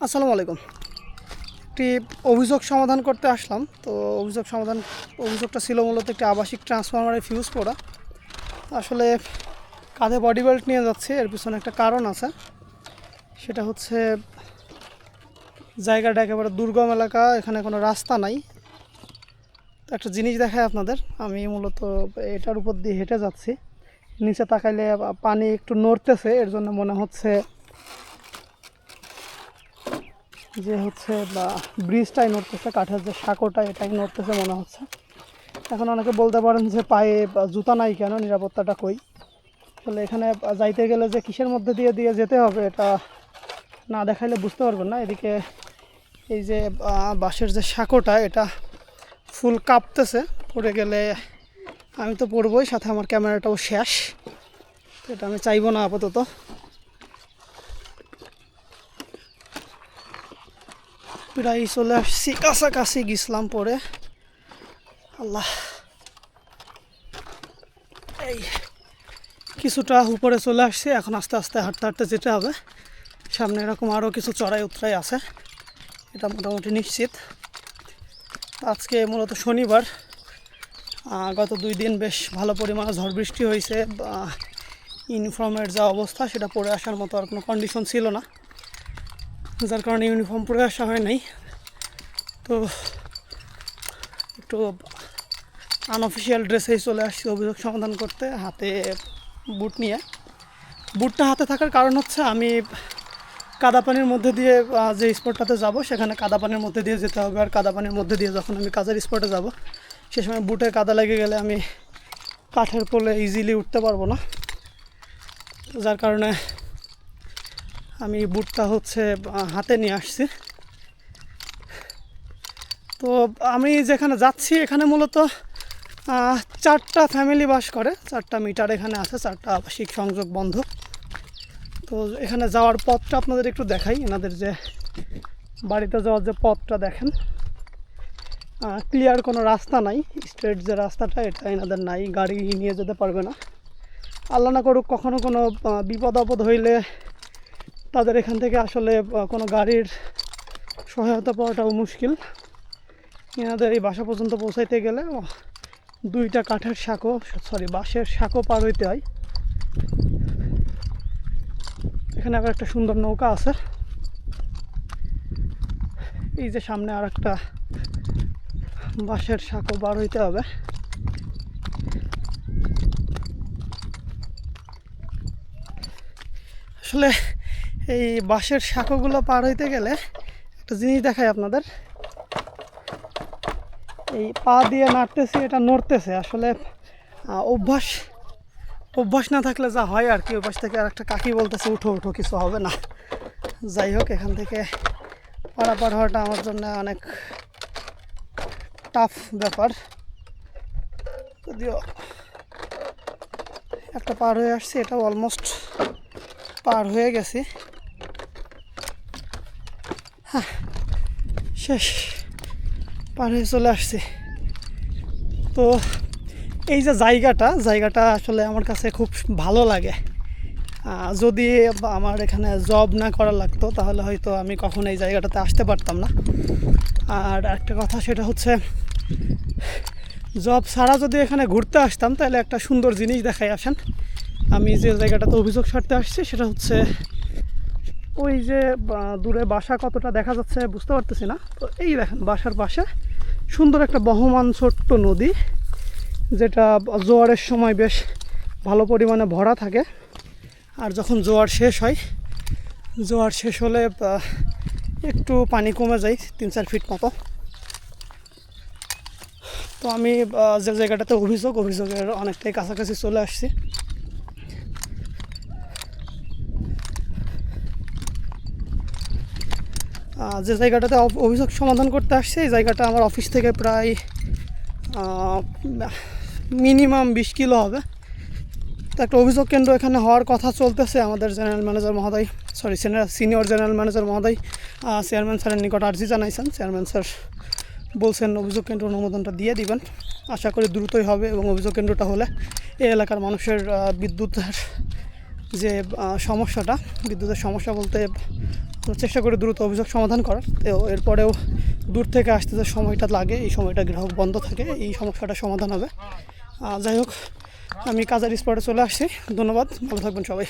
আসসালামু আলাইকুম। একটি অভিযোগ সমাধান করতে আসলাম। তো অভিযোগটা ছিল মূলত একটি আবাসিক ট্রান্সফরমারের ফিউজ পড়া। আসলে কাঁধে বডি বেল্ট নিয়ে যাচ্ছে, এর পিছনে একটা কারণ আছে। সেটা হচ্ছে জায়গাটা একেবারে দুর্গম এলাকা, এখানে কোনো রাস্তা নাই। তো একটা জিনিস দেখায় আপনাদের, আমি মূলত এটার উপর দিয়ে হেঁটে যাচ্ছি। নিচে তাকাইলে পানি একটু নড়তেছে, এর জন্য মনে হচ্ছে বা ব্রিজটাই নড়তেছে, কাঠের যে সাঁকোটা এটাই নড়তেছে মনে হচ্ছে। এখন অনেকে বলতে পারেন যে পায়ে জুতা নাই কেন, নিরাপত্তাটা কই। আসলে এখানে যাইতে গেলে যে কিসের মধ্যে দিয়ে দিয়ে যেতে হবে এটা না দেখাইলে বুঝতে পারবেন না। এদিকে এই যে বাঁশের যে সাঁকোটা এটা ফুল কাঁপতেছে, পড়ে গেলে আমি তো পড়বই, সাথে আমার ক্যামেরাটাও শেষ। এটা আমি চাইবো না আপাতত। প্রায় চলে আসছি, কাছাকাছি গেছিলাম পরে। আল্লাহ, এই কিছুটা উপরে চলে আসছি, এখন আস্তে আস্তে হাঁটতে হাঁটতে যেতে হবে। সামনে এরকম আরও কিছু চড়াই উতরাই আছে, এটা মোটামুটি নিশ্চিত। আজকে মূলত শনিবার, গত 2 দিন বেশ ভালো পরিমাণে ঝড় বৃষ্টি হয়েছে। ইউনিফর্মের যা অবস্থা সেটা পরে আসার মতো আর কোনো কন্ডিশন ছিল না, যার কারণে ইউনিফর্ম পরে আসা হয় নাই। তো একটু আনঅফিসিয়াল ড্রেসেই চলে আসছি অভিযোগ সমাধান করতে, হাতে বুট নিয়ে। বুটটা হাতে থাকার কারণ হচ্ছে আমি কাদা পানির মধ্যে দিয়ে যে স্পটটাতে যাব সেখানে কাদা পানির মধ্যে দিয়ে যেতে হবে। আর কাদা পানির মধ্যে দিয়ে যখন আমি কাজের স্পটে যাব সে সময় বুটে কাদা লেগে গেলে আমি কাঠের পোলে ইজিলি উঠতে পারবো না, যার কারণে আমি বুটটা হাতে নিয়ে আসছি। তো আমি যেখানে যাচ্ছি এখানে মূলত 4টা ফ্যামিলি বাস করে, 4টা মিটার এখানে আছে, 4টা আবাসিক সংযোগ বন্ধ। তো এখানে যাওয়ার পথটা আপনাদের একটু দেখাই। এনাদের যে বাড়িতে যাওয়ার যে পথটা দেখেন, ক্লিয়ার কোনো রাস্তা নাই, স্ট্রেট যে রাস্তাটা এটা এনাদের নাই, গাড়ি নিয়ে যেতে পারবে না। আল্লাহ না করুক কখনো কোনো বিপদ আপদ হইলে তাদের এখান থেকে আসলে কোনো গাড়ির সহায়তা পাওয়াটাও মুশকিল। এনাদের এই বাসা পর্যন্ত পৌঁছাইতে গেলে 2টা বাঁশের সাঁকো পার হইতে হয়। এখানে আবার একটা সুন্দর নৌকা আছে। এই যে সামনে আর একটা বাঁশের সাঁকো পার হইতে হবে। আসলে এই বাঁশের সাঁকোগুলো পার হইতে গেলে একটা জিনিস দেখাই আপনাদের, এই পা দিয়ে নাড়তেছি, এটা নড়তেছে। আসলে অভ্যাস না থাকলে যা হয় আর কি। ওই পাশ থেকে আর একটা কাকি বলতেছে উঠো উঠো, কিছু হবে না। যাই হোক, এখান থেকে পারাপার হওয়াটা আমার জন্য অনেক টাফ ব্যাপার। যদিও একটা পার হয়ে আসছি, এটা অলমোস্ট পার হয়ে গেছি। হ্যাঁ, শেষ, পার হয়ে চলে আসছি। তো এই যে জায়গাটা আসলে আমার কাছে খুব ভালো লাগে। যদি আমার এখানে জব না করা লাগতো তাহলে হয়তো আমি কখনো এই জায়গাটাতে আসতে পারতাম না। আর একটা কথা, সেটা হচ্ছে জব ছাড়া যদি এখানে ঘুরতে আসতাম তাহলে একটা সুন্দর জিনিস দেখাই আসেন। আমি যে জায়গাটাতে অভিযোগ সারতে আসছি সেটা হচ্ছে ওই যে দূরে বাসা কতটা দেখা যাচ্ছে বুঝতে পারতেছি না। তো এই দেখেন, বাসার পাশে সুন্দর একটা বহমান ছোট্ট নদী, যেটা জোয়ারের সময় বেশ ভালো পরিমাণে ভরা থাকে। আর যখন জোয়ার শেষ হলে একটু পানি কমে যায় 3-4 ফিট মতো। তো আমি যে জায়গাটাতে অভিযোগের অনেকটাই কাছাকাছি চলে আসছি। যে জায়গাটাতে অভিযোগ সমাধান করতে আসছি এই জায়গাটা আমার অফিস থেকে প্রায় মিনিমাম 20 কিলো হবে। তো একটা অভিযোগ কেন্দ্র এখানে হওয়ার কথা চলতেছে। আমাদের সিনিয়র জেনারেল ম্যানেজার মহোদয় চেয়ারম্যান স্যারের নিকট আর্জি জানাইছেন। চেয়ারম্যান স্যার বলছেন অভিযোগ কেন্দ্র অনুমোদনটা দিয়ে দিবেন, আশা করি দ্রুতই হবে। এবং অভিযোগ কেন্দ্রটা হলে এই এলাকার মানুষের বিদ্যুতের যে সমস্যাটা, বিদ্যুতের সমস্যা বলতে আমরা চেষ্টা করি দ্রুত অভিযোগ সমাধান করার। তো এরপরেও দূর থেকে আসতে যে সময়টা লাগে, এই সময়টা গ্রাহক বন্ধ থাকে, এই সমস্যাটা সমাধান হবে। যাই হোক, আমি কাজের স্পটে চলে আসছি। ধন্যবাদ, ভালো থাকবেন সবাই।